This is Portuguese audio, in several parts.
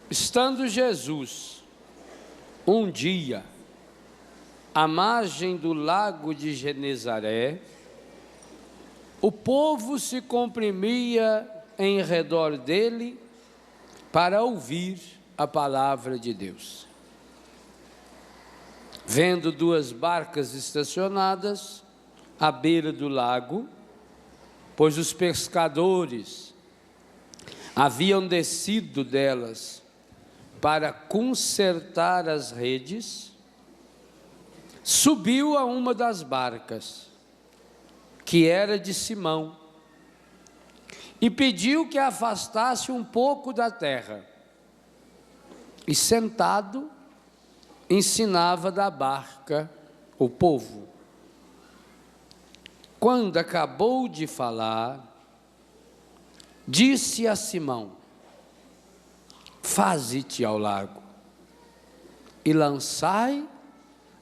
Estando Jesus, um dia, à margem do lago de Genezaré, o povo se comprimia em redor dele para ouvir a palavra de Deus. Vendo duas barcas estacionadas à beira do lago, pois os pescadores haviam descido delas para consertar as redes, subiu a uma das barcas, que era de Simão, e pediu que a afastasse um pouco da terra. E sentado, ensinava da barca o povo. Quando acabou de falar, disse a Simão: faze-te ao lago e lançai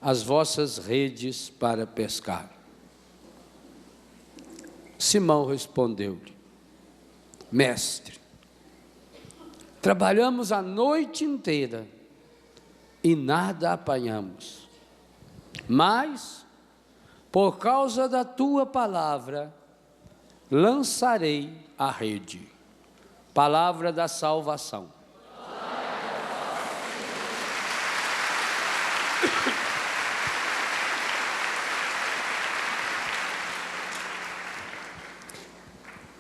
as vossas redes para pescar. Simão respondeu-lhe: mestre, trabalhamos a noite inteira e nada apanhamos, mas por causa da tua palavra lançarei a rede. Palavra da salvação.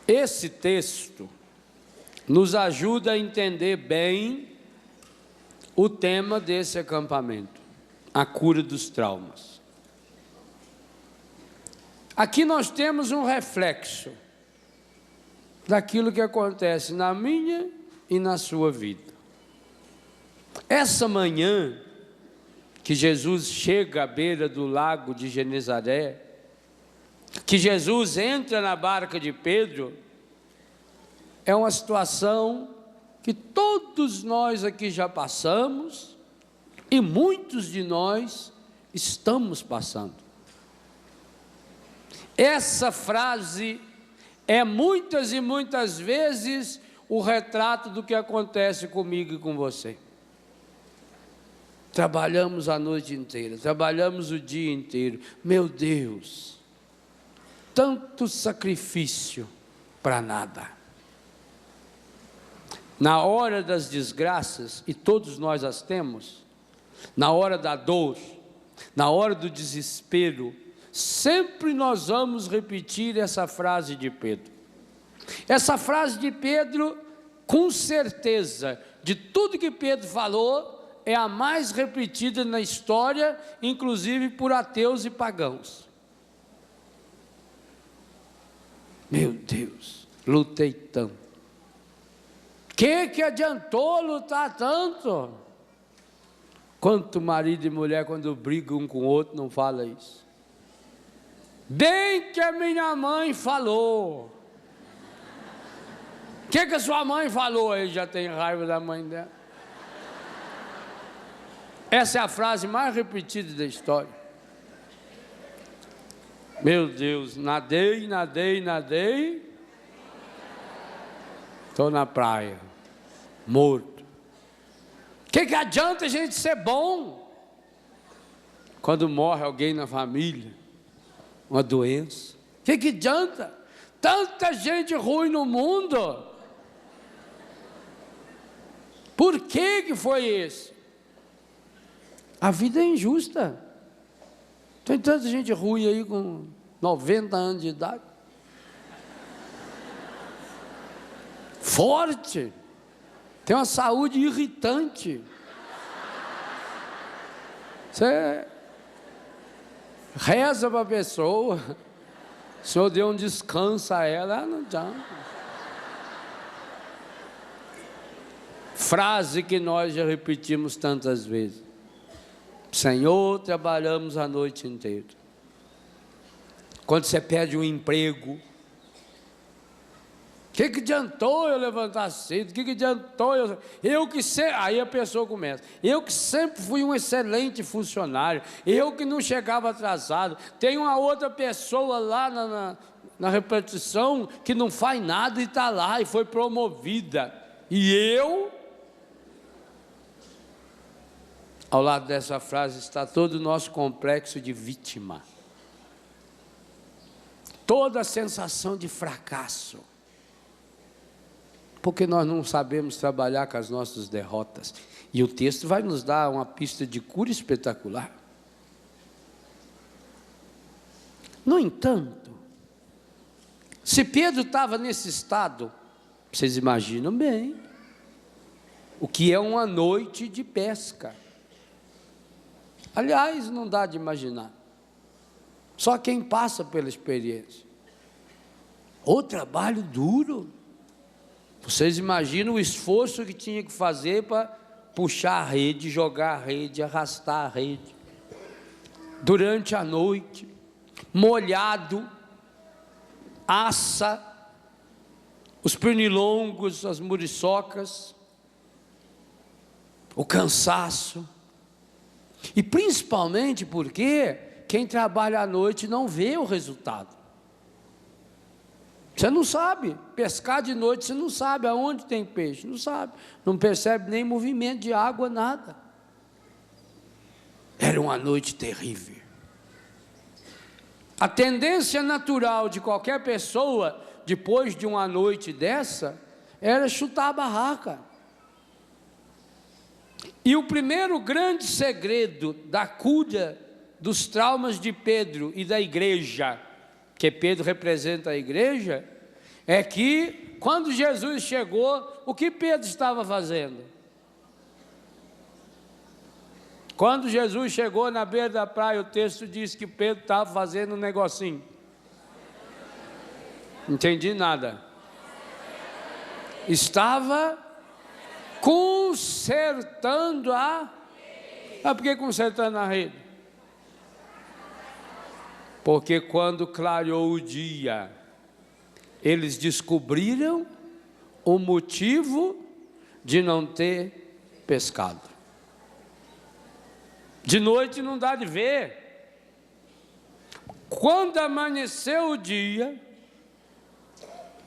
Esse texto nos ajuda a entender bem o tema desse acampamento, a cura dos traumas. Aqui nós temos um reflexo daquilo que acontece na minha e na sua vida. Essa manhã que Jesus chega à beira do lago de Genezaré, que Jesus entra na barca de Pedro, é uma situação que todos nós aqui já passamos e muitos de nós estamos passando. Essa frase é muitas e muitas vezes o retrato do que acontece comigo e com você. Trabalhamos a noite inteira, trabalhamos o dia inteiro. Meu Deus, tanto sacrifício para nada. Na hora das desgraças, e todos nós as temos, na hora da dor, na hora do desespero, sempre nós vamos repetir essa frase de Pedro. Essa frase de Pedro, com certeza, de tudo que Pedro falou, é a mais repetida na história, inclusive por ateus e pagãos. Meu Deus, lutei tanto. Que adiantou lutar tanto? Quanto marido e mulher, quando brigam um com o outro, não fala isso. Bem que a minha mãe falou. Que a sua mãe falou? Ele já tem raiva da mãe dela. Essa é a frase mais repetida da história. Meu Deus, nadei, estou na praia, morto. Que adianta a gente ser bom quando morre alguém na família, uma doença? Que adianta? Tanta gente ruim no mundo. Por que foi isso? A vida é injusta. Tem tanta gente ruim aí com 90 anos de idade. Forte. Tem uma saúde irritante. Você reza para a pessoa. O Senhor deu um descanso a ela, não adianta. Frase que nós já repetimos tantas vezes. Senhor, trabalhamos a noite inteira. Quando você pede um emprego, que adiantou eu levantar cedo? Que adiantou eu que sempre... Aí a pessoa começa. Eu que sempre fui um excelente funcionário. Eu que não chegava atrasado. Tem uma outra pessoa lá na repetição que não faz nada e está lá e foi promovida. E eu... Ao lado dessa frase está todo o nosso complexo de vítima. Toda a sensação de fracasso. Porque nós não sabemos trabalhar com as nossas derrotas. E o texto vai nos dar uma pista de cura espetacular. No entanto, se Pedro estava nesse estado, vocês imaginam bem, o que é uma noite de pesca. Aliás, não dá de imaginar. Só quem passa pela experiência. O trabalho duro. Vocês imaginam o esforço que tinha que fazer para puxar a rede, jogar a rede, arrastar a rede. Durante a noite, molhado, aça, os pernilongos, as muriçocas, o cansaço. E principalmente porque quem trabalha à noite não vê o resultado. Você não sabe, pescar de noite você não sabe aonde tem peixe, não sabe, não percebe nem movimento de água, nada. Era uma noite terrível. A tendência natural de qualquer pessoa, depois de uma noite dessa, era chutar a barraca. E o primeiro grande segredo da cura dos traumas de Pedro e da igreja, que Pedro representa a igreja, é que quando Jesus chegou, o que Pedro estava fazendo? Quando Jesus chegou na beira da praia, o texto diz que Pedro estava fazendo um negocinho. Não entendi nada. Estava consertando a... Ah, por que consertando a rede? Porque quando clareou o dia, eles descobriram o motivo de não ter pescado. De noite não dá de ver. Quando amanheceu o dia,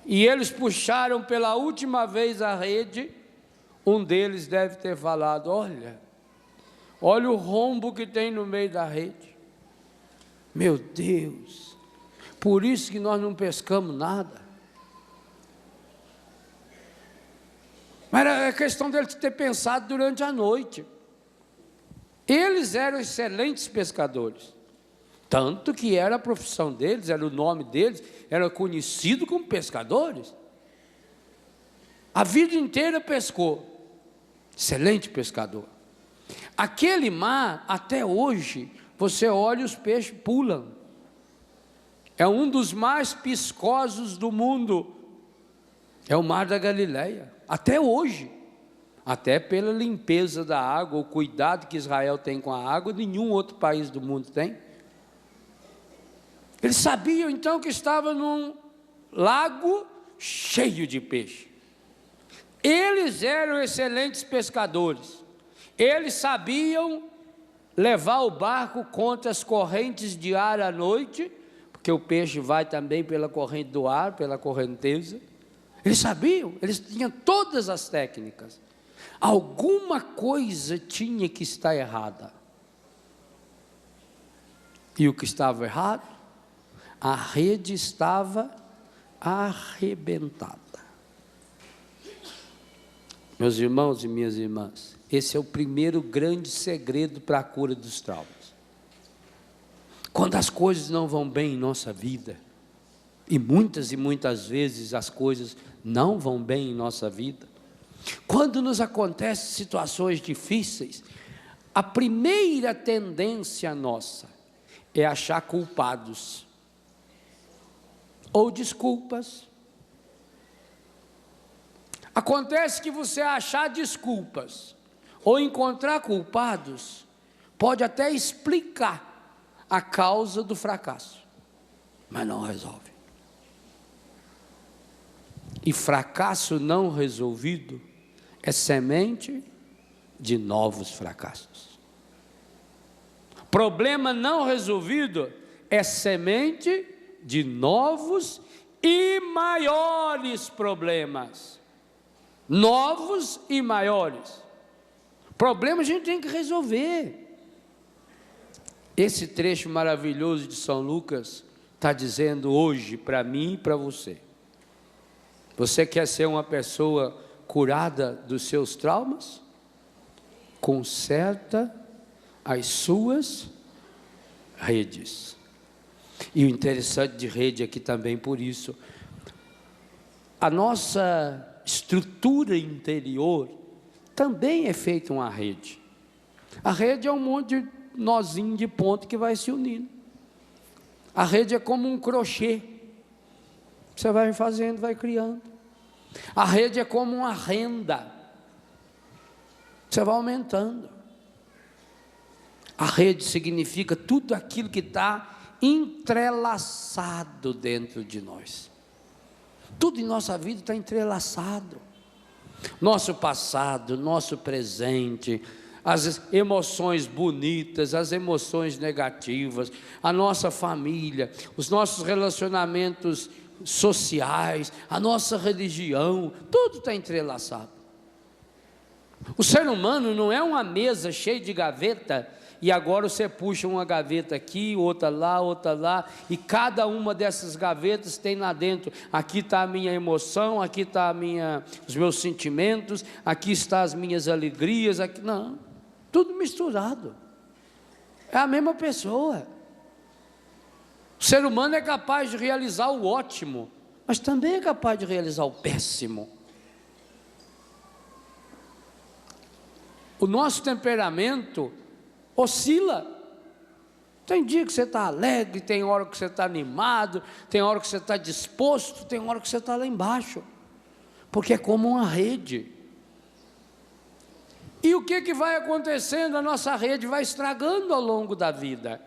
e eles puxaram pela última vez a rede, um deles deve ter falado: olha o rombo que tem no meio da rede. Meu Deus, por isso que nós não pescamos nada. Mas era questão deles ter pensado durante a noite. Eles eram excelentes pescadores, tanto que era a profissão deles, era o nome deles, era conhecido como pescadores. A vida inteira pescou, excelente pescador. Aquele mar, até hoje, você olha e os peixes pulam. É um dos mais piscosos do mundo. É o mar da Galileia, até hoje. Até pela limpeza da água, o cuidado que Israel tem com a água, nenhum outro país do mundo tem. Eles sabiam então que estava num lago cheio de peixe. Eles eram excelentes pescadores. Eles sabiam levar o barco contra as correntes de ar à noite, porque o peixe vai também pela corrente do ar, pela correnteza. Eles sabiam, eles tinham todas as técnicas. Alguma coisa tinha que estar errada. E o que estava errado? A rede estava arrebentada. Meus irmãos e minhas irmãs, esse é o primeiro grande segredo para a cura dos traumas. Quando as coisas não vão bem em nossa vida, e muitas vezes as coisas não vão bem em nossa vida, quando nos acontecem situações difíceis, a primeira tendência nossa é achar culpados, ou desculpas. Acontece que você achar desculpas, ou encontrar culpados, pode até explicar a causa do fracasso, mas não resolve. E fracasso não resolvido é semente de novos fracassos. Problema não resolvido é semente de novos e maiores problemas. Novos e maiores. Problema a gente tem que resolver. Esse trecho maravilhoso de São Lucas está dizendo hoje para mim e para você: você quer ser uma pessoa curada dos seus traumas? Conserta as suas redes. E o interessante de rede aqui também por isso, a nossa estrutura interior também é feita uma rede. A rede é um monte de nozinho de ponto que vai se unindo. A rede é como um crochê, você vai fazendo, vai criando. A rede é como uma renda, você vai aumentando. A rede significa tudo aquilo que está entrelaçado dentro de nós. Tudo em nossa vida está entrelaçado. Nosso passado, nosso presente, as emoções bonitas, as emoções negativas, a nossa família, os nossos relacionamentos sociais, a nossa religião, tudo está entrelaçado. O ser humano não é uma mesa cheia de gaveta, e agora você puxa uma gaveta aqui, outra lá, e cada uma dessas gavetas tem lá dentro, aqui está a minha emoção, aqui está os meus sentimentos, aqui estão as minhas alegrias, aqui, não, tudo misturado, é a mesma pessoa. O ser humano é capaz de realizar o ótimo, mas também é capaz de realizar o péssimo. O nosso temperamento oscila. Tem dia que você está alegre, tem hora que você está animado, tem hora que você está disposto, tem hora que você está lá embaixo, porque é como uma rede. E o que vai acontecendo? A nossa rede vai estragando ao longo da vida.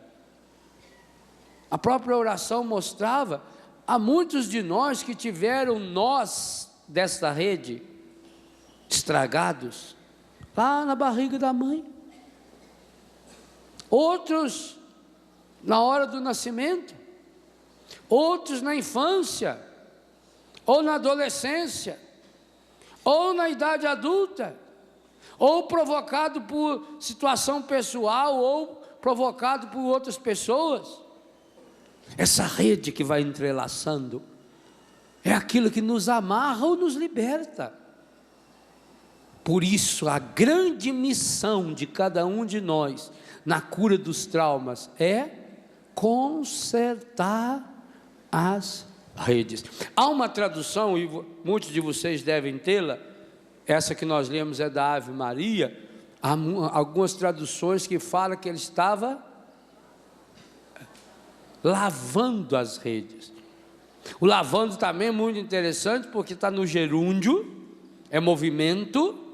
A própria oração mostrava, há muitos de nós que tiveram nós dessa rede estragados, lá na barriga da mãe. Outros na hora do nascimento, outros na infância, ou na adolescência, ou na idade adulta, ou provocado por situação pessoal, ou provocado por outras pessoas. Essa rede que vai entrelaçando é aquilo que nos amarra ou nos liberta. Por isso, a grande missão de cada um de nós na cura dos traumas é consertar as redes. Há uma tradução, e muitos de vocês devem tê-la, essa que nós lemos é da Ave Maria. Há algumas traduções que falam que ele estava lavando as redes. O lavando também é muito interessante, porque está no gerúndio, é movimento,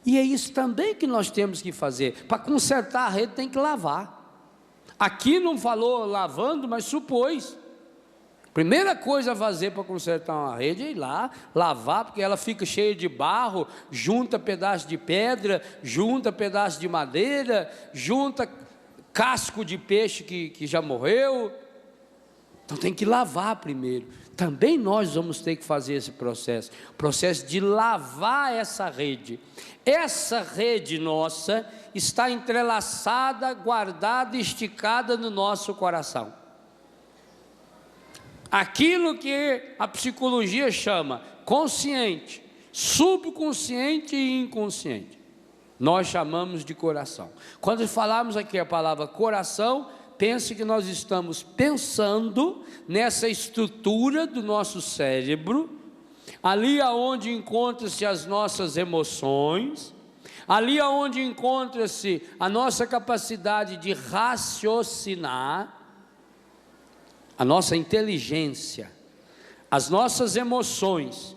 e é isso também que nós temos que fazer. Para consertar a rede tem que lavar. Aqui não falou lavando, mas supôs. Primeira coisa a fazer para consertar uma rede é ir lá, lavar, porque ela fica cheia de barro, junta pedaço de pedra, junta pedaço de madeira, junta casco de peixe que já morreu. Então tem que lavar primeiro. Também nós vamos ter que fazer esse processo de lavar essa rede. Essa rede nossa está entrelaçada, guardada, esticada no nosso coração. Aquilo que a psicologia chama consciente, subconsciente e inconsciente, nós chamamos de coração. Quando falamos aqui a palavra coração, pense que nós estamos pensando nessa estrutura do nosso cérebro, ali aonde encontram-se as nossas emoções, ali aonde encontra-se a nossa capacidade de raciocinar, a nossa inteligência, as nossas emoções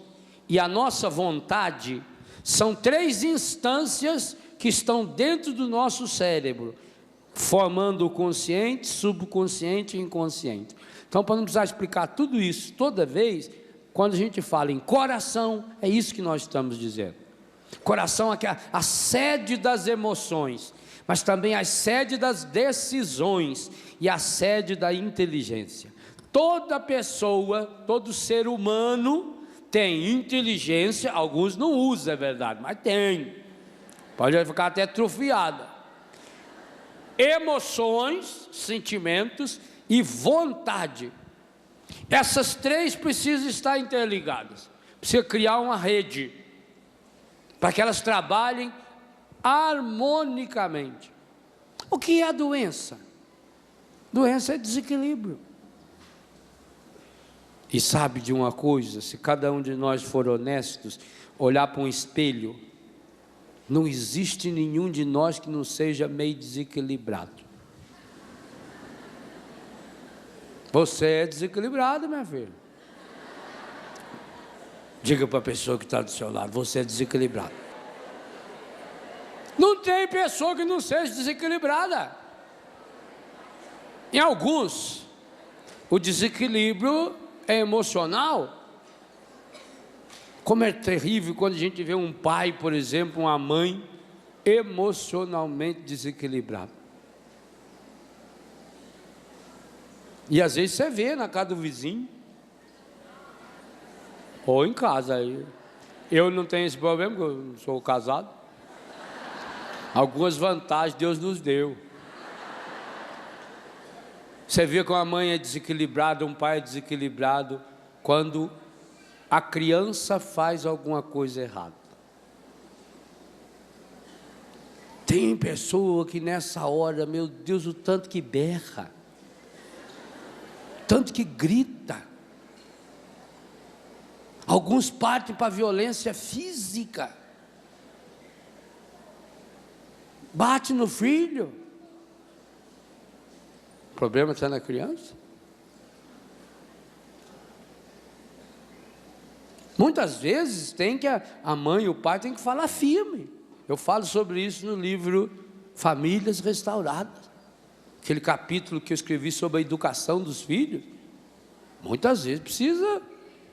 e a nossa vontade. São três instâncias que estão dentro do nosso cérebro, formando o consciente, subconsciente e inconsciente. Então, para não precisar explicar tudo isso toda vez, quando a gente fala em coração, é isso que nós estamos dizendo. Coração é a sede das emoções, mas também a sede das decisões e a sede da inteligência. Toda pessoa, todo ser humano tem inteligência, alguns não usam, é verdade, mas tem. pode ficar até atrofiada. Emoções, sentimentos e vontade. Essas três precisam estar interligadas. Precisa criar uma rede para que elas trabalhem harmonicamente. O que é a doença? Doença é desequilíbrio. E sabe de uma coisa? Se cada um de nós for honestos, olhar para um espelho, não existe nenhum de nós que não seja meio desequilibrado. Você é desequilibrado, minha filha. Diga para a pessoa que está do seu lado, você é desequilibrado. Não tem pessoa que não seja desequilibrada. Em alguns, o desequilíbrio é emocional. Como é terrível quando a gente vê um pai, por exemplo, uma mãe, emocionalmente desequilibrado. E às vezes você vê na casa do vizinho, ou em casa. Eu não tenho esse problema, porque eu não sou casado. Algumas vantagens Deus nos deu. Você vê que uma mãe é desequilibrada, um pai é desequilibrado, quando a criança faz alguma coisa errada. Tem pessoa que nessa hora, meu Deus, o tanto que berra, tanto que grita. Alguns partem para a violência física. Bate no filho. O problema está na criança. Muitas vezes tem que a mãe e o pai tem que falar firme. Eu falo sobre isso no livro Famílias Restauradas. Aquele capítulo que eu escrevi sobre a educação dos filhos. Muitas vezes precisa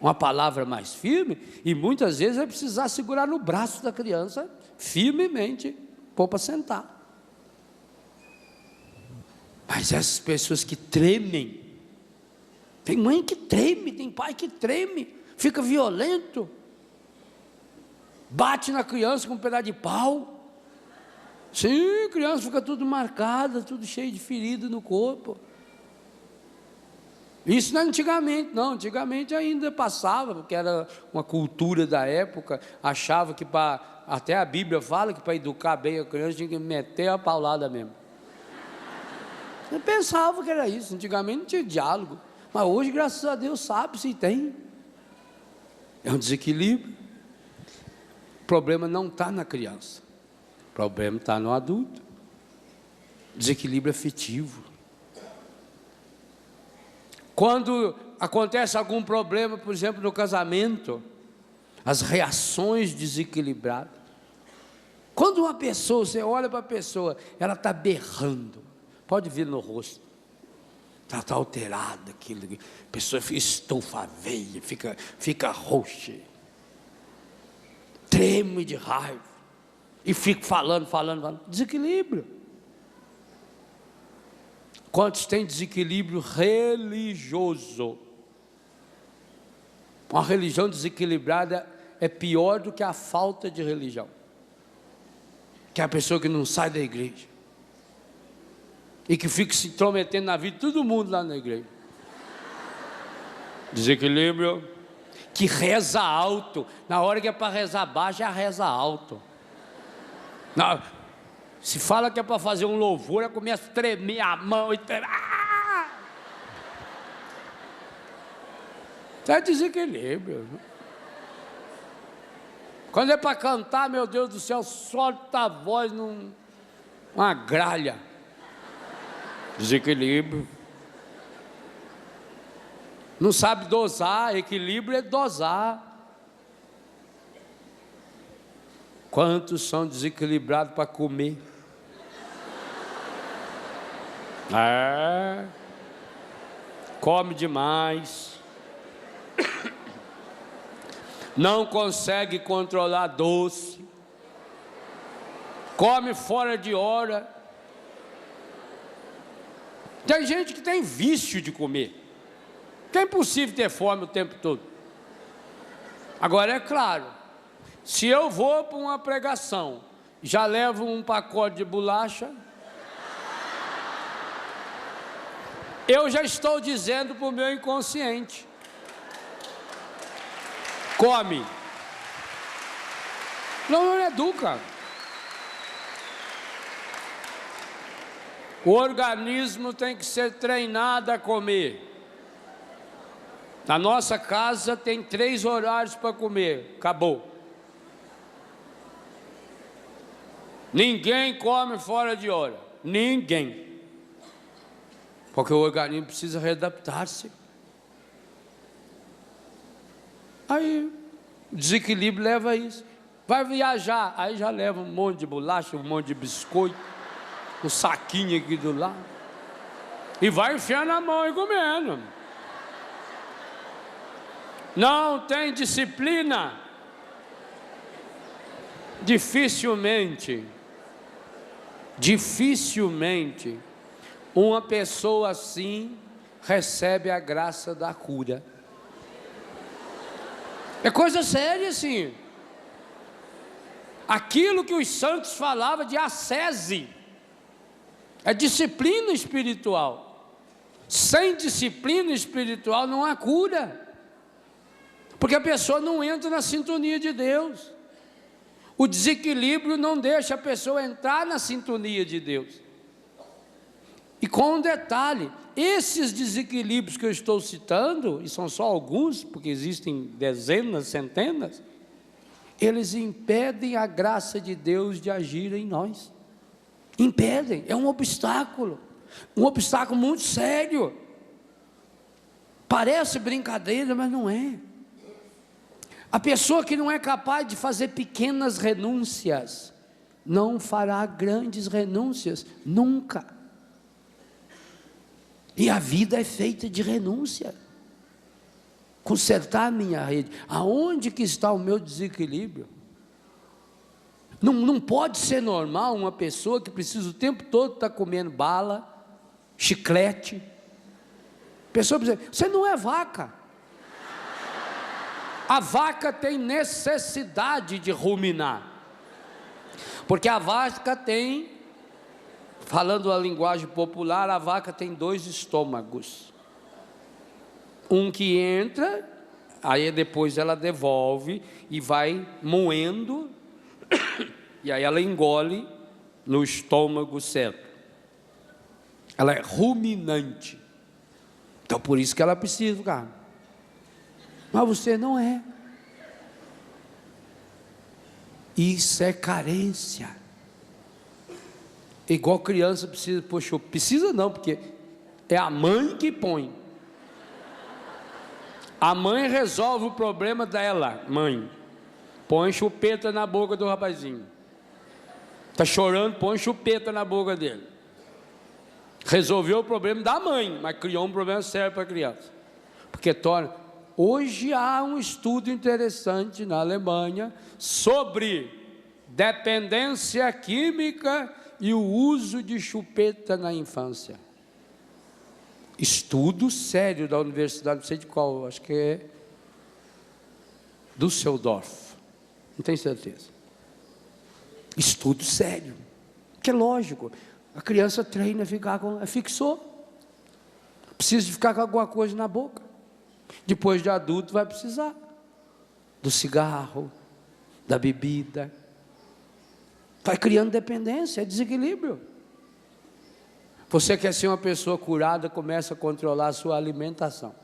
uma palavra mais firme, e muitas vezes vai precisar segurar no braço da criança firmemente, pôr para sentar. Mas essas pessoas que tremem, tem mãe que treme, tem pai que treme, fica violento, bate na criança com um pedaço de pau. Sim, a criança fica tudo marcada, tudo cheio de ferida no corpo. Isso não é antigamente, não. Antigamente ainda passava, porque era uma cultura da época, achava que até a Bíblia fala que para educar bem a criança tinha que meter a paulada mesmo. Eu pensava que era isso. Antigamente não tinha diálogo, mas hoje, graças a Deus, sabe se tem. É um desequilíbrio. O problema não está na criança, o problema está no adulto. Desequilíbrio afetivo. Quando acontece algum problema, por exemplo, no casamento, as reações desequilibradas. Quando uma pessoa, você olha para a pessoa, ela está berrando, pode vir no rosto, está alterada, aquilo, a pessoa fica estufa veia, fica roxa, treme de raiva, e fica falando, desequilíbrio. Quantos têm desequilíbrio religioso? Uma religião desequilibrada é pior do que a falta de religião, que é a pessoa que não sai da igreja e que fica se intrometendo na vida de todo mundo lá na igreja. Desequilíbrio. Que reza alto, na hora que é para rezar baixo, já reza alto. Não, se fala que é para fazer um louvor, ela começa a tremer a mão e tremer. É desequilíbrio. Quando é para cantar, meu Deus do céu, solta a voz numa gralha. Desequilíbrio. Não sabe dosar, equilíbrio é dosar. Quantos são desequilibrados para comer? Come demais, não consegue controlar doce, come fora de hora. Tem gente que tem vício de comer, que é impossível ter fome o tempo todo. Agora é claro, se eu vou para uma pregação já levo um pacote de bolacha. Eu já estou dizendo para o meu inconsciente: come. Não educa. O organismo tem que ser treinado a comer. Na nossa casa tem 3 horários para comer, acabou. Ninguém come fora de hora, ninguém. Porque o organismo precisa readaptar-se. Aí, o desequilíbrio leva a isso. Vai viajar, aí já leva um monte de bolacha, um monte de biscoito, um saquinho aqui do lado. E vai enfiando a mão e comendo. Não tem disciplina. Dificilmente uma pessoa assim recebe a graça da cura. É coisa séria, assim. Aquilo que os santos falavam de ascese é disciplina espiritual. Sem disciplina espiritual não há cura, porque a pessoa não entra na sintonia de Deus. O desequilíbrio não deixa a pessoa entrar na sintonia de Deus. E com um detalhe, esses desequilíbrios que eu estou citando, e são só alguns, porque existem dezenas, centenas, eles impedem a graça de Deus de agir em nós. Impedem, é um obstáculo muito sério. Parece brincadeira, mas não é. A pessoa que não é capaz de fazer pequenas renúncias, não fará grandes renúncias, nunca. E a vida é feita de renúncia. Consertar a minha rede. Aonde que está o meu desequilíbrio? Não pode ser normal uma pessoa que precisa o tempo todo estar comendo bala, chiclete. A pessoa precisa, você não é vaca. A vaca tem necessidade de ruminar, porque a vaca tem, falando a linguagem popular, a vaca tem 2 estômagos. Um que entra, aí depois ela devolve e vai moendo, e aí ela engole no estômago certo. Ela é ruminante. Então por isso que ela precisa do carne. Mas você não é. Isso é carência. Igual criança precisa pôr chupeta. Precisa não, porque é a mãe que põe. A mãe resolve o problema dela, mãe. Põe chupeta na boca do rapazinho. Está chorando, põe chupeta na boca dele. Resolveu o problema da mãe, mas criou um problema sério para a criança. Porque torna... Hoje há um estudo interessante na Alemanha sobre dependência química e o uso de chupeta na infância. Estudo sério da universidade, não sei de qual, acho que é Düsseldorf, não tenho certeza. Estudo sério, que é lógico, a criança treina a ficar com, fixou, precisa de ficar com alguma coisa na boca. Depois de adulto vai precisar do cigarro, da bebida. Vai criando dependência, é desequilíbrio. Você quer ser uma pessoa curada, começa a controlar a sua alimentação.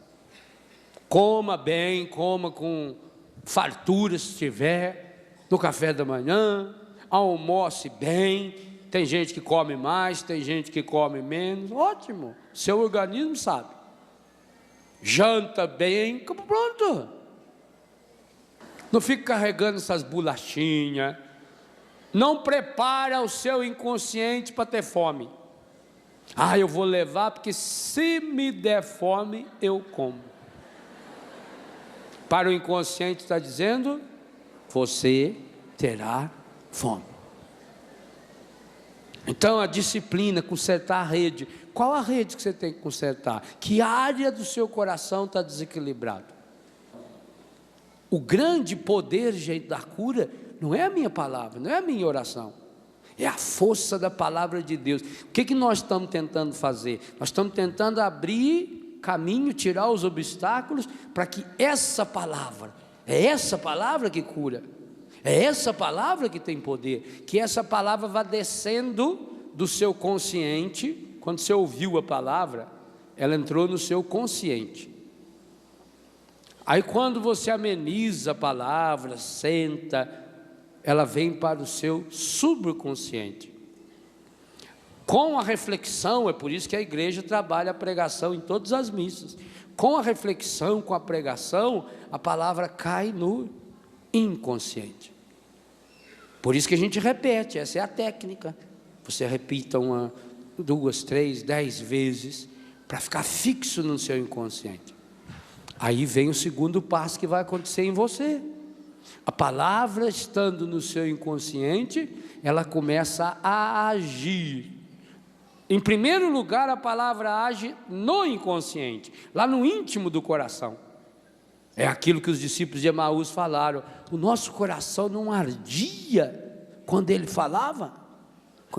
Coma bem, coma com fartura se tiver, no café da manhã, almoce bem. Tem gente que come mais, tem gente que come menos, ótimo, seu organismo sabe. Janta bem, pronto. Não fica carregando essas bolachinhas. Não prepara o seu inconsciente para ter fome. Eu vou levar porque se me der fome, eu como. Para o inconsciente está dizendo, você terá fome. Então a disciplina, consertar a rede. Qual a rede que você tem que consertar? Que área do seu coração está desequilibrado? O grande poder, gente, da cura, não é a minha palavra, não é a minha oração. É a força da palavra de Deus. O que nós estamos tentando fazer? Nós estamos tentando abrir caminho, tirar os obstáculos, para que essa palavra, é essa palavra que cura, é essa palavra que tem poder, que essa palavra vá descendo do seu consciente. Quando você ouviu a palavra, ela entrou no seu consciente. Aí quando você ameniza a palavra, senta, ela vem para o seu subconsciente. Com a reflexão, é por isso que a igreja trabalha a pregação em todas as missas. Com a reflexão, com a pregação, a palavra cai no inconsciente. Por isso que a gente repete, essa é a técnica. Você repita 1, 2, 3, 10 vezes, para ficar fixo no seu inconsciente. Aí vem o segundo passo que vai acontecer em você. A palavra estando no seu inconsciente, ela começa a agir. Em primeiro lugar, a palavra age no inconsciente, lá no íntimo do coração. É aquilo que os discípulos de Emaús falaram: o nosso coração não ardia quando ele falava,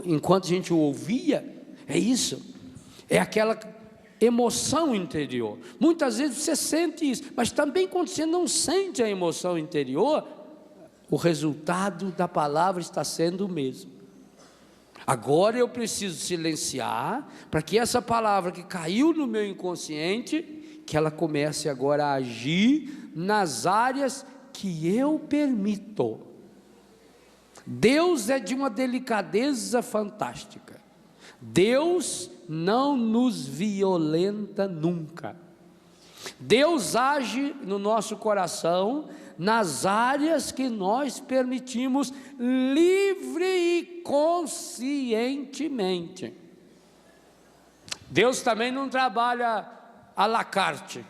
enquanto a gente o ouvia. É isso, é aquela emoção interior. Muitas vezes você sente isso, mas também quando você não sente a emoção interior, o resultado da palavra está sendo o mesmo. Agora eu preciso silenciar, para que essa palavra que caiu no meu inconsciente, que ela comece agora a agir nas áreas que eu permito. Deus é de uma delicadeza fantástica. Deus não nos violenta nunca. Deus age no nosso coração nas áreas que nós permitimos livre e conscientemente. Deus também não trabalha à la carte.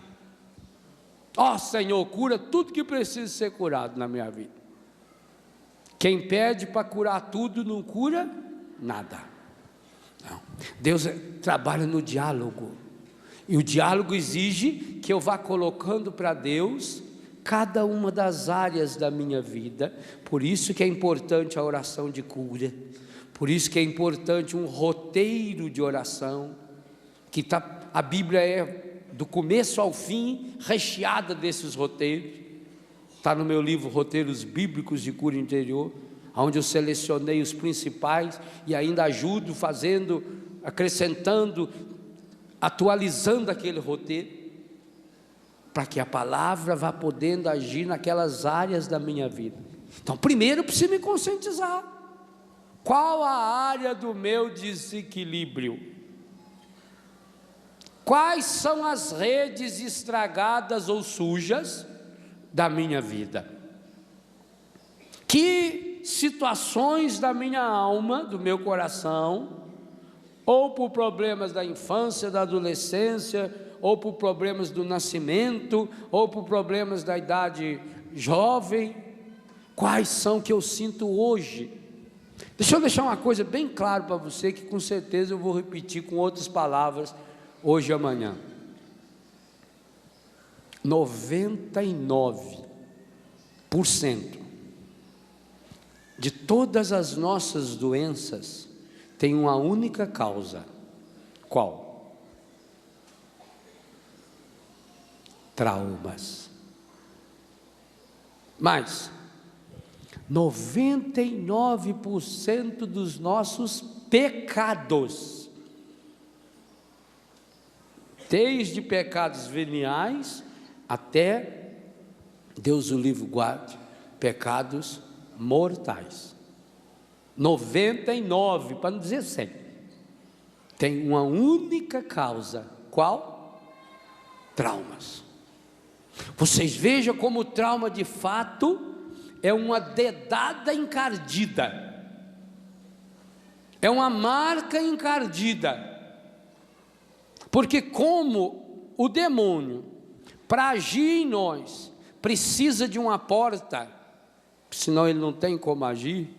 Ó Senhor, cura tudo que precisa ser curado na minha vida. Quem pede para curar tudo não cura nada. Não. Deus trabalha no diálogo. E o diálogo exige que eu vá colocando para Deus cada uma das áreas da minha vida. Por isso que é importante a oração de cura. Por isso que é importante um roteiro de oração, que a Bíblia é do começo ao fim recheada desses roteiros. Está no meu livro Roteiros Bíblicos de Cura Interior, onde eu selecionei os principais e ainda ajudo fazendo, acrescentando, atualizando aquele roteiro, para que a palavra vá podendo agir naquelas áreas da minha vida. Então, primeiro eu preciso me conscientizar. Qual a área do meu desequilíbrio? Quais são as redes estragadas ou sujas da minha vida? Que situações da minha alma, do meu coração, ou por problemas da infância, da adolescência, ou por problemas do nascimento, ou por problemas da idade jovem, quais são que eu sinto hoje? Deixa eu deixar uma coisa bem clara para você, que com certeza eu vou repetir com outras palavras hoje e amanhã. 99% de todas as nossas doenças tem uma única causa. Qual? Traumas. Mas 99% dos nossos pecados, desde pecados veniais até, Deus o livre guarde, pecados mortais. 99, para não dizer 100, tem uma única causa. Qual? Traumas. Vocês vejam como o trauma de fato é uma dedada encardida, é uma marca encardida, porque como o demônio, para agir em nós, precisa de uma porta, senão ele não tem como agir,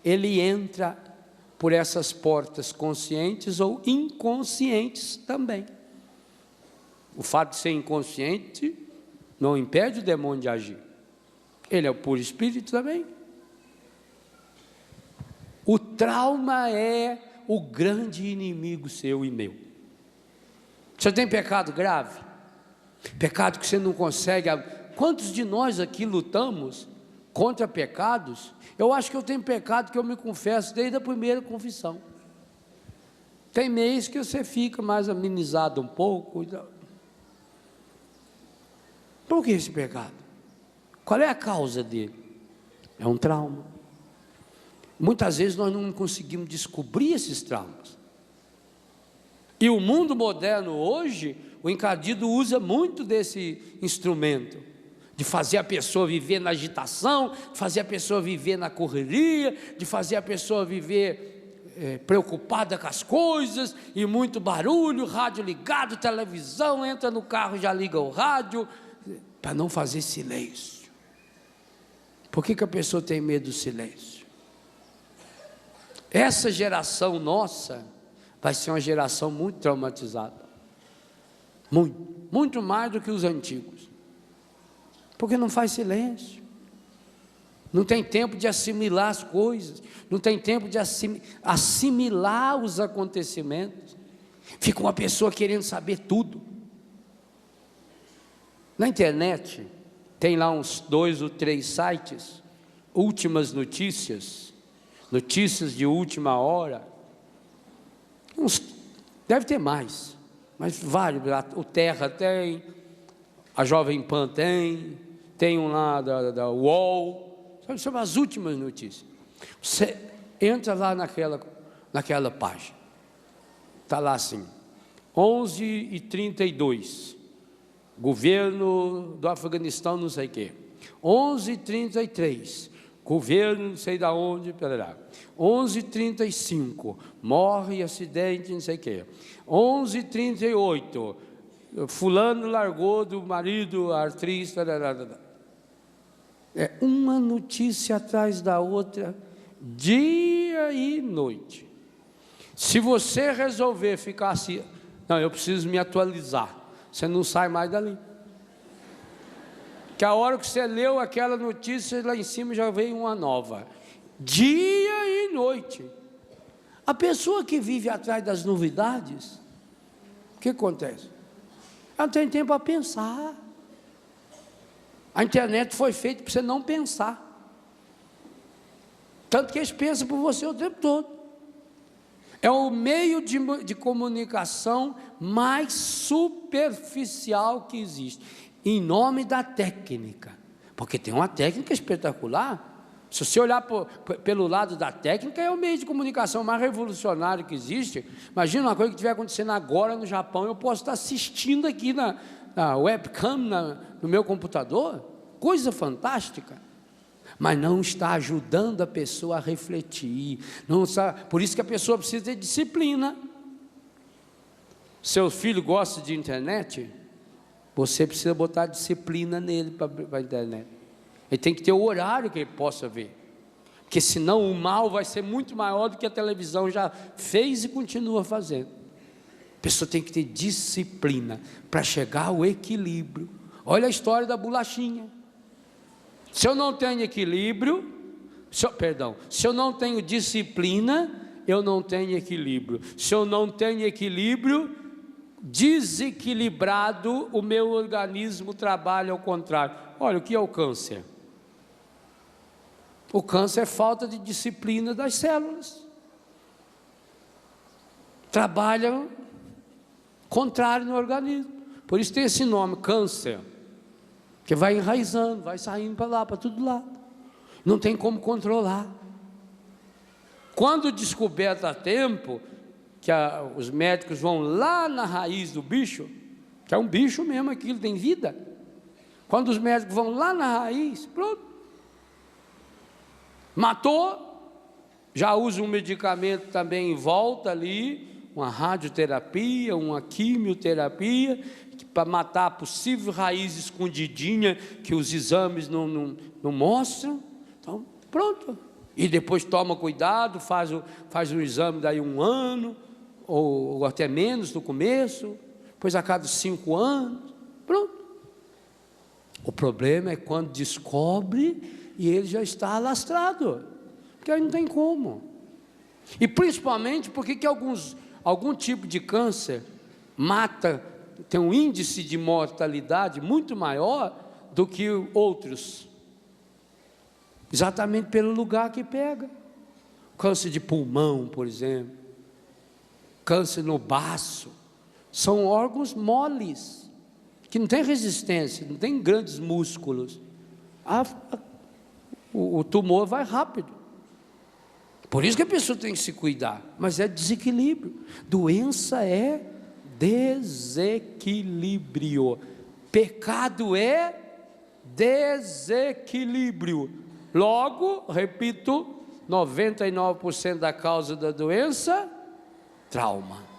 ele entra por essas portas conscientes ou inconscientes também. O fato de ser inconsciente não impede o demônio de agir. Ele é o puro espírito também. O trauma é o grande inimigo seu e meu. Você tem pecado grave? Pecado que você não consegue. Quantos de nós aqui lutamos contra pecados? Eu acho que eu tenho pecado que eu me confesso desde a primeira confissão. Tem mês que você fica mais amenizado um pouco. Por que esse pecado? Qual é a causa dele? É um trauma. Muitas vezes nós não conseguimos descobrir esses traumas. E o mundo moderno hoje, o encardido usa muito desse instrumento, de fazer a pessoa viver na agitação, fazer a pessoa viver na correria, de fazer a pessoa viver preocupada com as coisas, e muito barulho, rádio ligado, televisão, entra no carro, já liga o rádio, para não fazer silêncio. Por que a pessoa tem medo do silêncio? Essa geração nossa vai ser uma geração muito traumatizada, muito mais do que os antigos, porque não faz silêncio, não tem tempo de assimilar as coisas, não tem tempo de assimilar os acontecimentos, fica uma pessoa querendo saber tudo. Na internet, tem lá uns 2 ou 3 sites, últimas notícias, notícias de última hora, deve ter mais, mas vários, o Terra tem, a Jovem Pan tem um lá da UOL, são as últimas notícias. Você entra lá naquela página, está lá assim, 11h32, governo do Afeganistão, não sei o quê, 11h33, governo não sei da onde, 11h35, morre, acidente, não sei o quê, 11h38, fulano largou do marido, a atriz, é uma notícia atrás da outra, dia e noite. Se você resolver ficar assim, não, eu preciso me atualizar, você não sai mais dali. Que a hora que você leu aquela notícia, lá em cima já veio uma nova, dia e noite. A pessoa que vive atrás das novidades, o que acontece? Ela não tem tempo para pensar. A internet foi feita para você não pensar, tanto que eles pensam por você o tempo todo. É o meio de comunicação mais superficial que existe, em nome da técnica, porque tem uma técnica espetacular. Se você olhar pelo lado da técnica, é o meio de comunicação mais revolucionário que existe. Imagina uma coisa que estiver acontecendo agora no Japão, eu posso estar assistindo aqui na webcam, no meu computador, coisa fantástica, mas não está ajudando a pessoa a refletir, não está, por isso que a pessoa precisa ter disciplina. Seu filho gosta de internet, você precisa botar disciplina nele para a internet. Ele tem que ter o horário que ele possa ver, porque senão o mal vai ser muito maior do que a televisão já fez e continua fazendo. A pessoa tem que ter disciplina para chegar ao equilíbrio. Olha a história da bolachinha. Se eu não tenho equilíbrio, se eu não tenho disciplina, eu não tenho equilíbrio. Se eu não tenho equilíbrio, desequilibrado, o meu organismo trabalha ao contrário. Olha, o que é o câncer? O câncer é falta de disciplina das células. Trabalham contrário no organismo. Por isso tem esse nome, câncer, que vai enraizando, vai saindo para lá, para todo lado. Não tem como controlar. Quando descoberto a tempo, que os médicos vão lá na raiz do bicho, que é um bicho mesmo, aquilo tem vida. Quando os médicos vão lá na raiz, pronto. Matou, já usa um medicamento também em volta ali, uma radioterapia, uma quimioterapia, para matar a possível raiz escondidinha que os exames não mostram. Então, pronto. E depois toma cuidado, faz um exame daí 1 ano, ou até menos no começo, depois a cada 5 anos, pronto. O problema é quando descobre e ele já está alastrado, porque aí não tem como. E principalmente porque que algum tipo de câncer mata, tem um índice de mortalidade muito maior do que outros. Exatamente pelo lugar que pega. Câncer de pulmão, por exemplo. Câncer no baço. São órgãos moles, que não tem resistência, não tem grandes músculos. O tumor vai rápido. Por isso que a pessoa tem que se cuidar. Mas é desequilíbrio. Doença é desequilíbrio. Pecado é desequilíbrio. Logo, repito, 99% da causa da doença, trauma.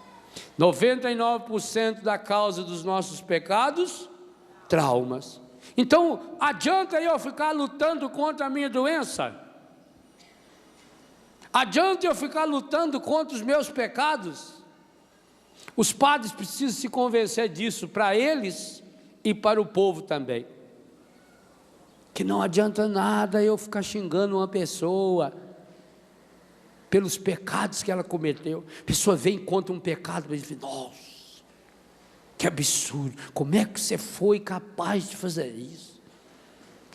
99% da causa dos nossos pecados, traumas. Então, adianta eu ficar lutando contra a minha doença? Adianta eu ficar lutando contra os meus pecados? Os padres precisam se convencer disso para eles e para o povo também. Que não adianta nada eu ficar xingando uma pessoa pelos pecados que ela cometeu. A pessoa vem e conta um pecado e diz: nossa, que absurdo, como é que você foi capaz de fazer isso?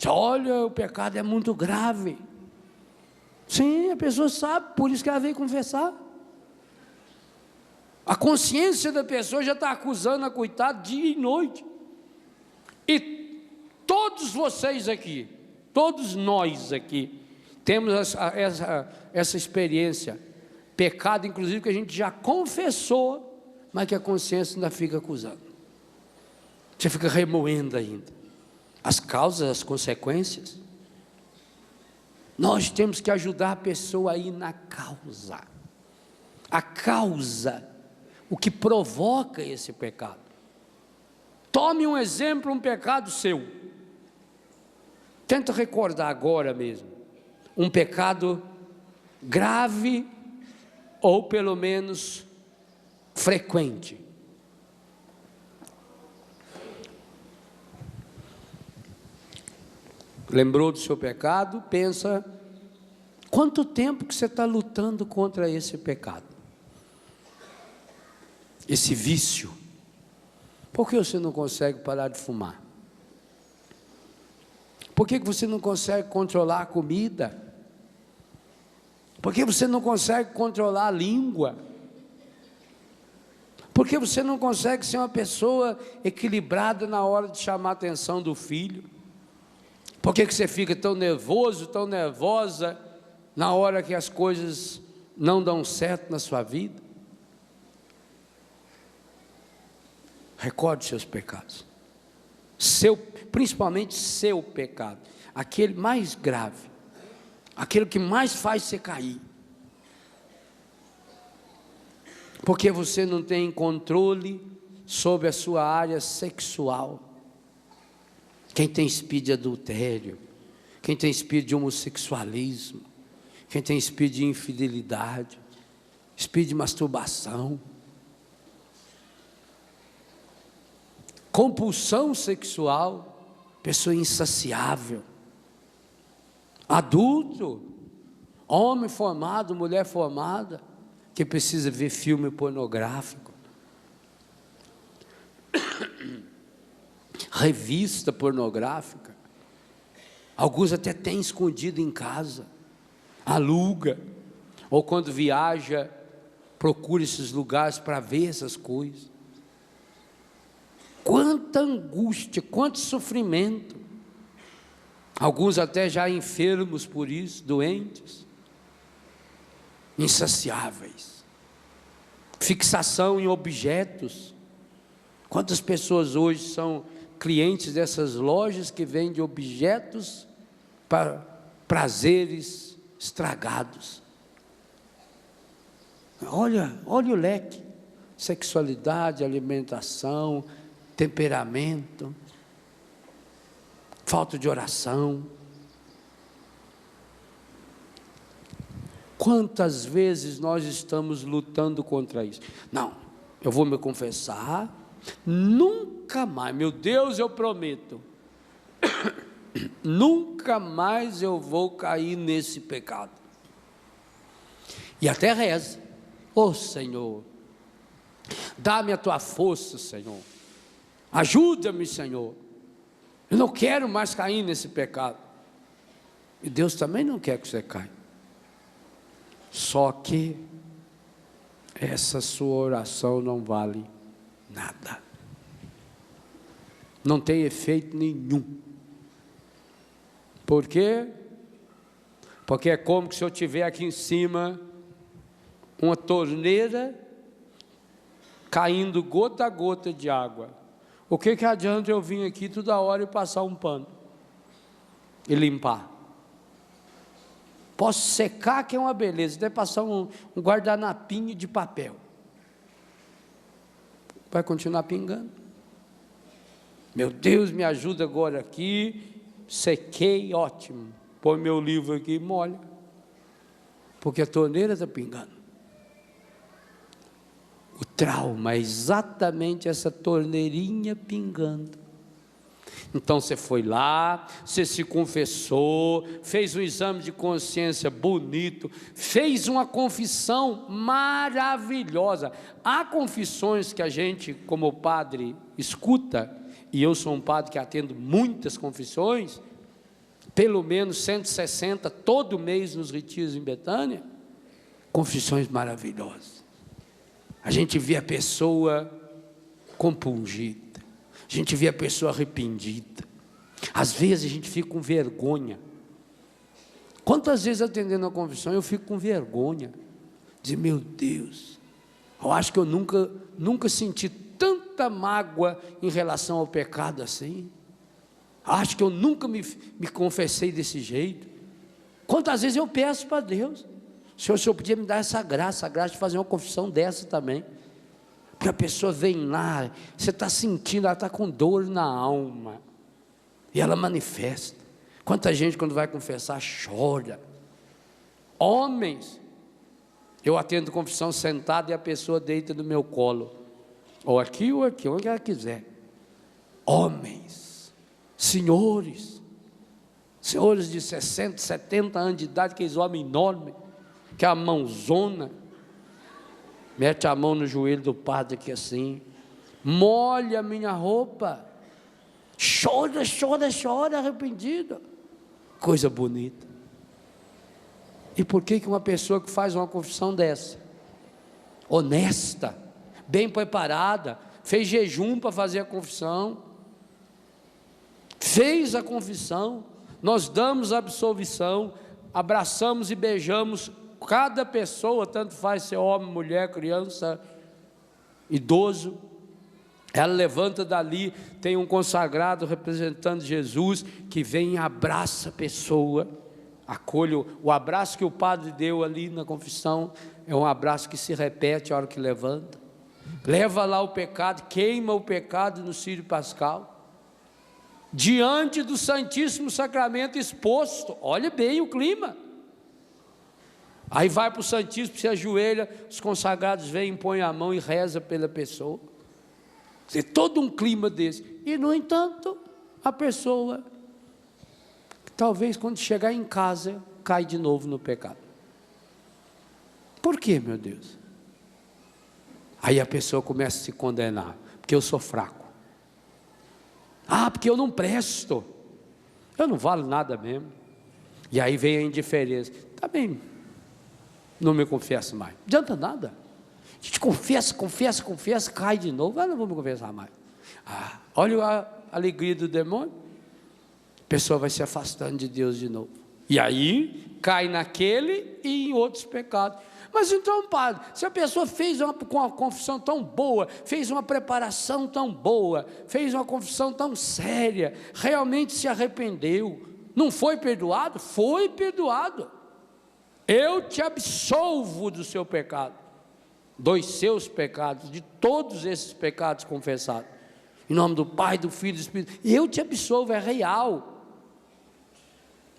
Olha, o pecado é muito grave. Sim, a pessoa sabe, por isso que ela veio confessar. A consciência da pessoa já está acusando a coitada dia e noite. E todos vocês aqui, todos nós aqui, temos essa experiência. Pecado, inclusive, que a gente já confessou, mas que a consciência ainda fica acusando. Você fica remoendo ainda as causas, as consequências. Nós temos que ajudar a pessoa a ir na causa. A causa, o que provoca esse pecado. Tome um exemplo, um pecado seu. Tenta recordar agora mesmo. Um pecado grave ou pelo menos frequente. Lembrou do seu pecado? Pensa, quanto tempo que você está lutando contra esse pecado? Esse vício. Por que você não consegue parar de fumar? Por que você não consegue controlar a comida? Por que você não consegue controlar a língua? Por que você não consegue ser uma pessoa equilibrada na hora de chamar a atenção do filho? Por que você fica tão nervoso, tão nervosa, na hora que as coisas não dão certo na sua vida? Recorde seus pecados. Principalmente seu pecado. Aquele mais grave. Aquele que mais faz você cair. Porque você não tem controle sobre a sua área sexual. Quem tem espírito de adultério, quem tem espírito de homossexualismo, quem tem espírito de infidelidade, espírito de masturbação, compulsão sexual, pessoa insaciável, adulto, homem formado, mulher formada, que precisa ver filme pornográfico, revista pornográfica, alguns até têm escondido em casa, aluga, ou quando viaja, procura esses lugares para ver essas coisas. Quanta angústia, quanto sofrimento, alguns até já enfermos por isso, doentes, insaciáveis, fixação em objetos. Quantas pessoas hoje são clientes dessas lojas que vendem objetos para prazeres estragados? Olha o leque: sexualidade, alimentação, temperamento, falta de oração. Quantas vezes nós estamos lutando contra isso? Não, eu vou me confessar, nunca mais, meu Deus, eu prometo, nunca mais eu vou cair nesse pecado. E até reza: ô Senhor, dá-me a tua força, Senhor, ajuda-me, Senhor, eu não quero mais cair nesse pecado. E Deus também não quer que você caia. Só que essa sua oração não vale nada, não tem efeito nenhum. Por quê? Porque é como se eu tiver aqui em cima uma torneira caindo gota a gota de água. O que adianta eu vir aqui toda hora e passar um pano e limpar? Posso secar, que é uma beleza, até passar um guardanapinho de papel, vai continuar pingando. Meu Deus, me ajuda agora aqui, sequei, ótimo, põe meu livro aqui e molha, porque a torneira está pingando. O trauma é exatamente essa torneirinha pingando. Então você foi lá, você se confessou, fez um exame de consciência bonito, fez uma confissão maravilhosa. Há confissões que a gente, como padre, escuta, e eu sou um padre que atendo muitas confissões, pelo menos 160 todo mês nos retiros em Betânia, confissões maravilhosas. A gente vê a pessoa compungida, a gente vê a pessoa arrependida, às vezes a gente fica com vergonha. Quantas vezes atendendo a confissão eu fico com vergonha, dizer, meu Deus, eu acho que eu nunca senti tanta mágoa em relação ao pecado assim, acho que eu nunca me confessei desse jeito. Quantas vezes eu peço para Deus, Senhor, o Senhor podia me dar essa graça de fazer uma confissão dessa também, porque a pessoa vem lá, você está sentindo, ela está com dor na alma, e ela manifesta. Quanta gente quando vai confessar chora. Homens, eu atendo confissão sentado e a pessoa deita no meu colo, ou aqui, onde ela quiser. Homens, senhores de 60, 70 anos de idade, aqueles homens enormes, que a mãozona, mete a mão no joelho do padre aqui assim, molha a minha roupa, chora, arrependido, coisa bonita. E por que uma pessoa que faz uma confissão dessa, honesta, bem preparada, fez jejum para fazer a confissão, fez a confissão, nós damos a absolvição, abraçamos e beijamos cada pessoa, tanto faz ser homem, mulher, criança, idoso, ela levanta dali, tem um consagrado representando Jesus, que vem e abraça a pessoa, acolhe, o abraço que o padre deu ali na confissão, é um abraço que se repete a hora que levanta, leva lá o pecado, queima o pecado no círio pascal, diante do Santíssimo Sacramento exposto, olha bem o clima, aí vai para o Santíssimo, se ajoelha, os consagrados vêm, põem a mão e reza pela pessoa, todo um clima desse, e no entanto, a pessoa, talvez quando chegar em casa, cai de novo no pecado. Por quê, meu Deus? Aí a pessoa começa a se condenar, porque eu sou fraco, porque eu não presto, eu não valo nada mesmo, e aí vem a indiferença, está bem, não me confesso mais, não adianta nada, a gente confessa, cai de novo, não vou me confessar mais. Olha a alegria do demônio, a pessoa vai se afastando de Deus de novo, e aí cai naquele e em outros pecados. Mas então, padre, se a pessoa fez uma confissão tão boa, fez uma preparação tão boa, fez uma confissão tão séria, realmente se arrependeu, não foi perdoado? Foi perdoado. Eu te absolvo do seu pecado, dos seus pecados, de todos esses pecados confessados, em nome do Pai, do Filho e do Espírito, eu te absolvo, é real.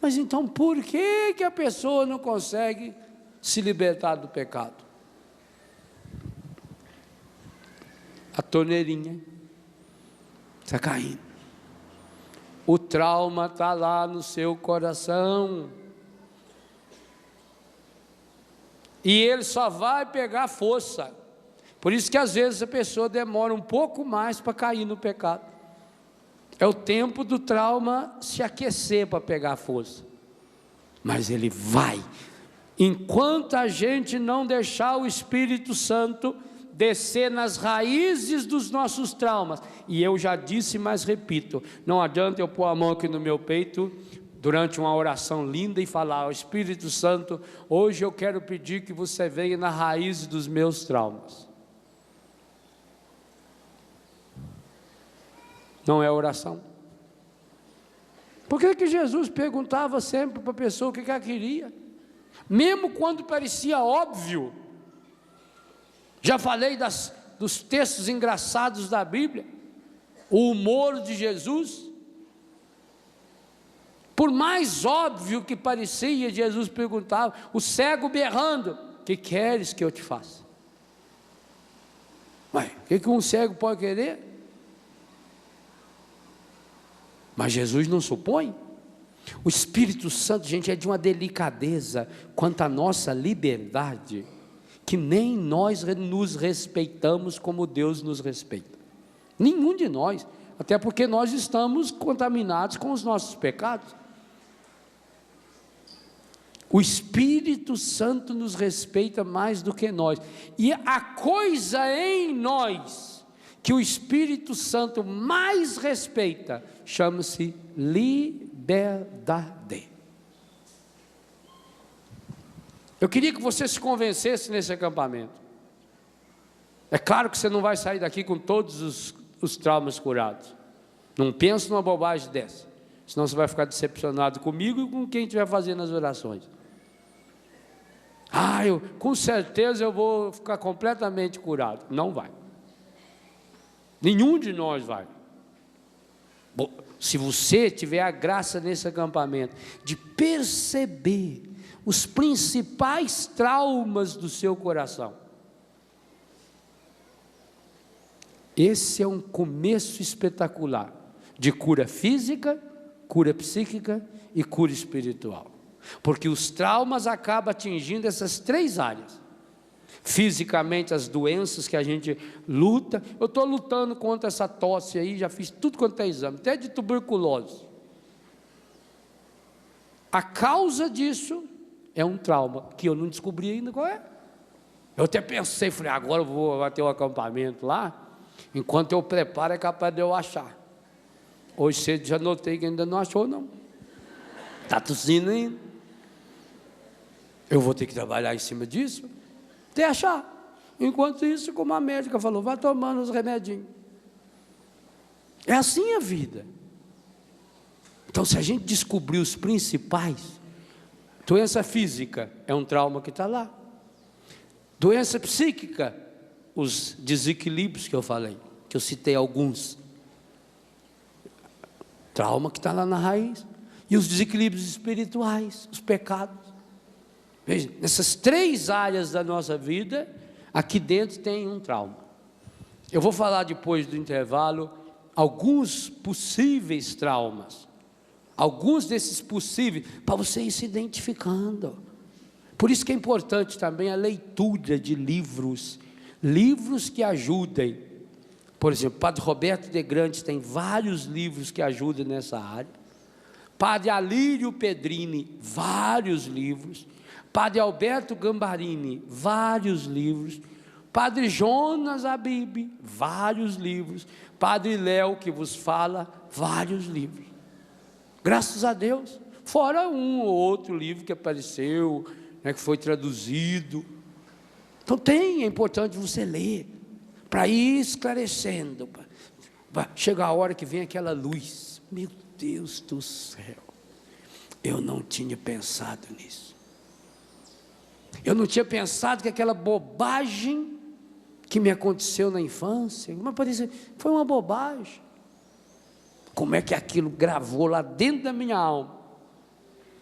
Mas então por que a pessoa não consegue se libertar do pecado? A torneirinha está caindo, o trauma está lá no seu coração, E ele só vai pegar força. Por isso que às vezes a pessoa demora um pouco mais para cair no pecado. É o tempo do trauma se aquecer para pegar força. Mas ele vai. Enquanto a gente não deixar o Espírito Santo descer nas raízes dos nossos traumas. E eu já disse, mas repito, não adianta eu pôr a mão aqui no meu peito durante uma oração linda e falar: ó Espírito Santo, hoje eu quero pedir que você venha na raiz dos meus traumas. Não é oração. Por que Jesus perguntava sempre para a pessoa o que ela queria? Mesmo quando parecia óbvio. Já falei dos textos engraçados da Bíblia, o humor de Jesus. Por mais óbvio que parecia, Jesus perguntava, o cego berrando: que queres que eu te faça? Ué, o que um cego pode querer? Mas Jesus não supõe. O Espírito Santo, gente, é de uma delicadeza quanto à nossa liberdade, que nem nós nos respeitamos como Deus nos respeita. Nenhum de nós, até porque nós estamos contaminados com os nossos pecados. O Espírito Santo nos respeita mais do que nós. E a coisa em nós que o Espírito Santo mais respeita chama-se liberdade. Eu queria que você se convencesse nesse acampamento. É claro que você não vai sair daqui com todos os traumas curados. Não pense numa bobagem dessa, senão você vai ficar decepcionado comigo e com quem estiver fazendo as orações. Com certeza eu vou ficar completamente curado. Não vai. Nenhum de nós vai. Bom, se você tiver a graça nesse acampamento de perceber os principais traumas do seu coração, esse é um começo espetacular de cura física, cura psíquica e cura espiritual. Porque os traumas acabam atingindo essas três áreas. Fisicamente, as doenças que a gente luta. Eu estou lutando contra essa tosse aí, já fiz tudo quanto é exame, até de tuberculose. A causa disso é um trauma, que eu não descobri ainda qual é. Eu até pensei, falei, agora eu vou ter um acampamento lá, enquanto eu preparo é capaz de eu achar. Hoje cedo já notei que ainda não achou não. Está tossindo ainda. Eu vou ter que trabalhar em cima disso, até achar. Enquanto isso, como a médica falou, vai tomando os remedinhos. É assim a vida. Então, se a gente descobrir os principais, doença física é um trauma que está lá. Doença psíquica, os desequilíbrios que eu falei, que eu citei alguns. Trauma que está lá na raiz. E os desequilíbrios espirituais, os pecados. Veja, nessas três áreas da nossa vida, aqui dentro tem um trauma. Eu vou falar depois do intervalo alguns possíveis traumas. Alguns desses possíveis, para você ir se identificando. Por isso que é importante também a leitura de livros. Livros que ajudem. Por exemplo, Padre Roberto de Grandes tem vários livros que ajudam nessa área. Padre Alírio Pedrini, vários livros. Padre Alberto Gambarini, vários livros. Padre Jonas Abib, vários livros. Padre Léo, que vos fala, vários livros. Graças a Deus. Fora um ou outro livro que apareceu, que foi traduzido. Então é importante você ler, para ir esclarecendo. Vai chegar a hora que vem aquela luz. Meu Deus do céu, eu não tinha pensado nisso. Eu não tinha pensado que aquela bobagem que me aconteceu na infância, mas parecia, foi uma bobagem. Como é que aquilo gravou lá dentro da minha alma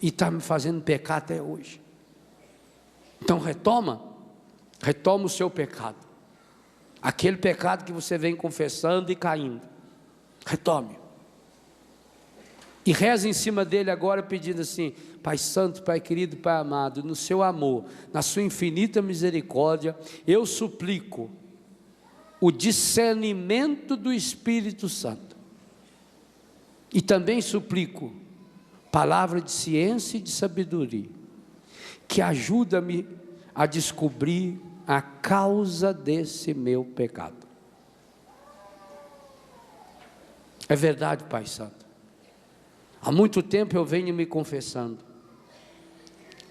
e está me fazendo pecar até hoje? Então retoma o seu pecado, aquele pecado que você vem confessando e caindo. Retome. E reza em cima dele agora pedindo assim: Pai Santo, Pai querido, Pai amado, no seu amor, na sua infinita misericórdia, eu suplico o discernimento do Espírito Santo. E também suplico palavra de ciência e de sabedoria, que ajuda-me a descobrir a causa desse meu pecado. É verdade, Pai Santo. Há muito tempo eu venho me confessando.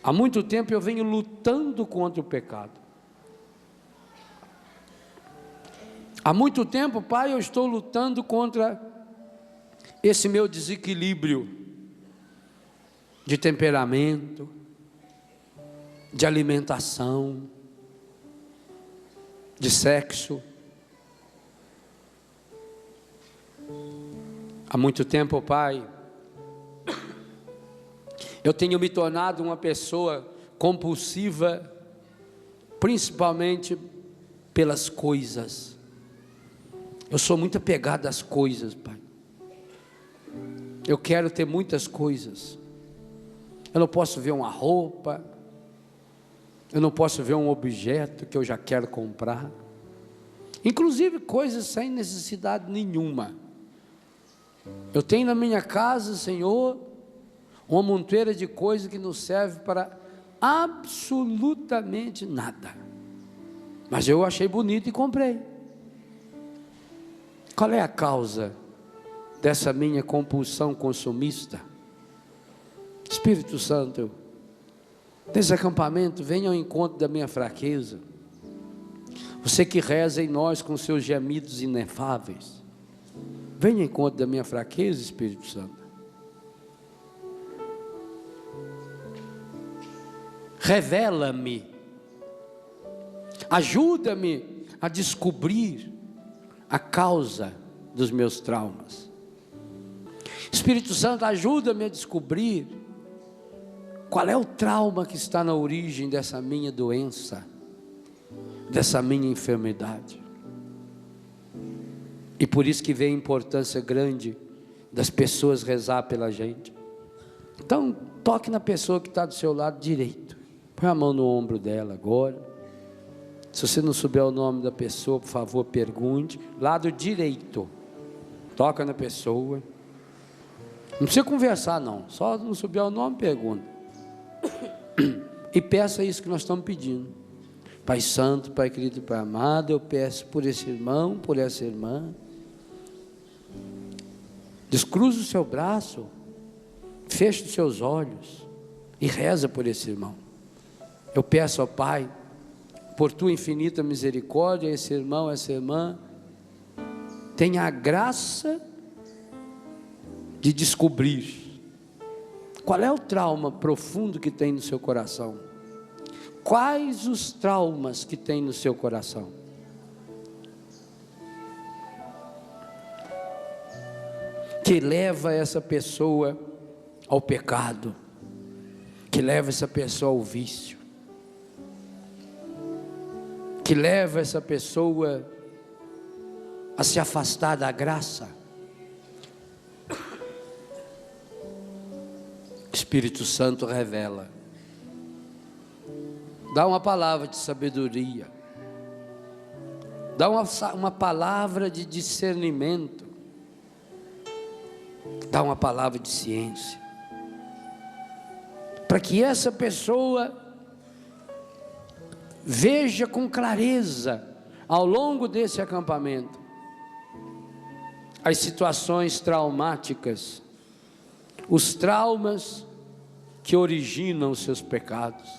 Há muito tempo eu venho lutando contra o pecado. Há muito tempo, Pai, eu estou lutando contra esse meu desequilíbrio de temperamento, de alimentação, de sexo. Há muito tempo, Pai, eu tenho me tornado uma pessoa compulsiva, principalmente pelas coisas. Eu sou muito apegado às coisas, Pai. Eu quero ter muitas coisas. Eu não posso ver uma roupa, eu não posso ver um objeto que eu já quero comprar, inclusive coisas sem necessidade nenhuma. Eu tenho na minha casa, Senhor, uma montoeira de coisas que não serve para absolutamente nada, mas eu achei bonito e comprei. Qual é a causa dessa minha compulsão consumista? Espírito Santo, nesse acampamento, venha ao encontro da minha fraqueza. Você que reza em nós com seus gemidos inefáveis, venha ao encontro da minha fraqueza, Espírito Santo. Revela-me, ajuda-me a descobrir a causa dos meus traumas. Espírito Santo, ajuda-me a descobrir qual é o trauma que está na origem dessa minha doença, dessa minha enfermidade. E por isso que vem a importância grande das pessoas rezar pela gente. Então, toque na pessoa que está do seu lado direito. Põe a mão no ombro dela agora. Se você não souber o nome da pessoa, por favor, pergunte. Lado direito. Toca na pessoa. Não precisa conversar não. Só não souber o nome, pergunta. E peça isso que nós estamos pedindo. Pai Santo, Pai querido, Pai amado, eu peço por esse irmão, por essa irmã. Descruza o seu braço, feche os seus olhos e reza por esse irmão. Eu peço ao Pai, por tua infinita misericórdia, esse irmão, essa irmã, tenha a graça de descobrir qual é o trauma profundo que tem no seu coração. Quais os traumas que tem no seu coração? Que leva essa pessoa ao pecado, que leva essa pessoa ao vício, que leva essa pessoa a se afastar da graça. Espírito Santo revela. Dá uma palavra de sabedoria. Dá uma palavra de discernimento. Dá uma palavra de ciência. Para que essa pessoa veja com clareza, ao longo desse acampamento, as situações traumáticas, os traumas que originam os seus pecados,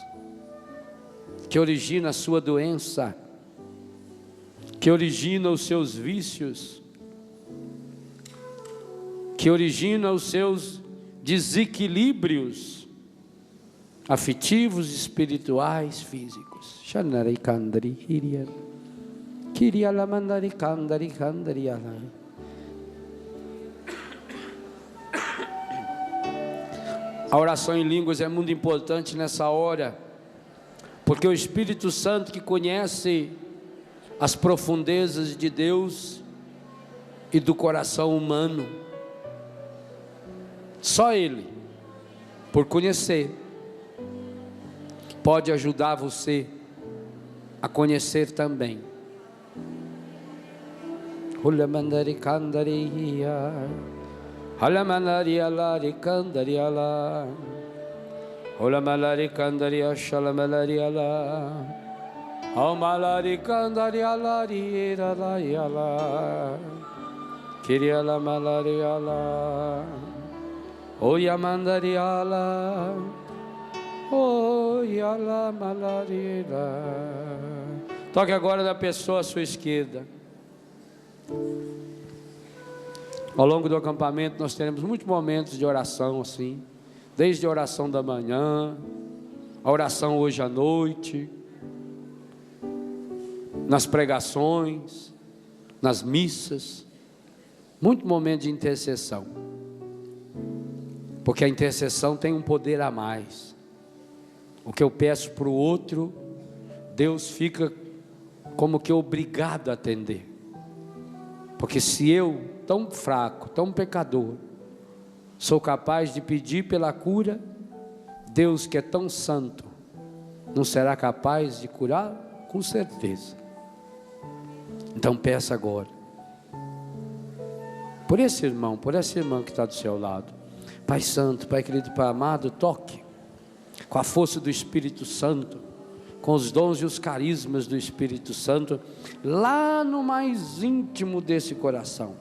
que origina a sua doença, que origina os seus vícios, que origina os seus desequilíbrios afetivos, espirituais, físicos. A oração em línguas é muito importante nessa hora, porque o Espírito Santo, que conhece as profundezas de Deus e do coração humano, Só Ele, por conhecer, pode ajudar você a conhecer também. Hulamandari Kandaria, Halamanari Alari Kandariala, Hulamalari Kandaria Shalamalari Ala, Omalari Kandarialari Iralayala, Kiriala Malari Ala, Oyamandari Ala, Oyala Malari Ala. Toque agora da pessoa à sua esquerda. Ao longo do acampamento nós teremos muitos momentos de oração assim, desde a oração da manhã, a oração hoje à noite, nas pregações, nas missas, muito momento de intercessão, porque a intercessão tem um poder a mais. O que eu peço para o outro, Deus fica como que obrigado a atender. Porque se eu, tão fraco, tão pecador, sou capaz de pedir pela cura, Deus que é tão santo, não será capaz de curar? Com certeza. Então peça agora, por esse irmão, por essa irmã que está do seu lado. Pai Santo, Pai querido, Pai amado, toque com a força do Espírito Santo, com os dons e os carismas do Espírito Santo, lá no mais íntimo desse coração,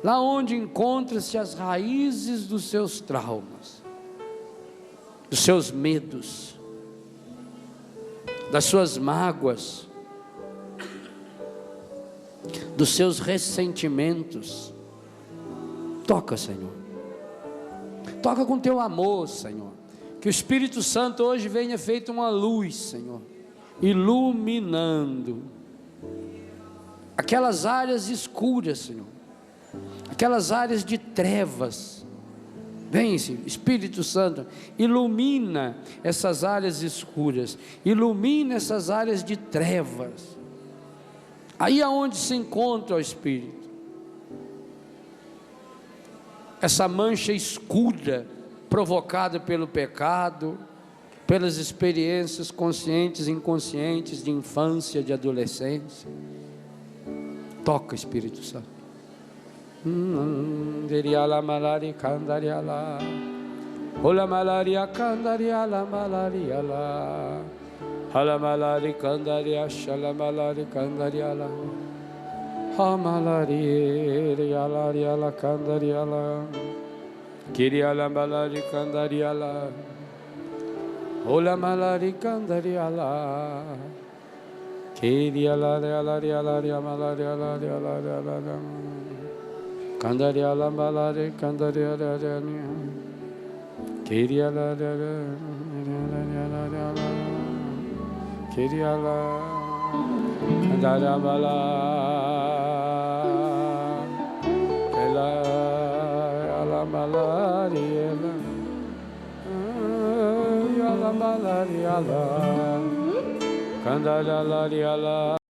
lá onde encontram-se as raízes dos seus traumas, dos seus medos, das suas mágoas, dos seus ressentimentos. Toca, Senhor, toca com teu amor, Senhor, que o Espírito Santo hoje venha feito uma luz, Senhor, iluminando aquelas áreas escuras, Senhor, aquelas áreas de trevas. Vem, Espírito Santo, ilumina essas áreas escuras, ilumina essas áreas de trevas, aí aonde se encontra o Espírito, essa mancha escura provocada pelo pecado, pelas experiências conscientes e inconscientes de infância, de adolescência. Toca, Espírito Santo. Deriala malari kandariala, ola malaria kandariala malariala, hala malari kandaria shala malari kandariala, ha malari riala kandariala, kiriala malari kandariala. Ola malari kandariala, kiriala riala malari ala kandariala malari kandariala kiriala kiriala kandariala ala malari ala malari ala kandariala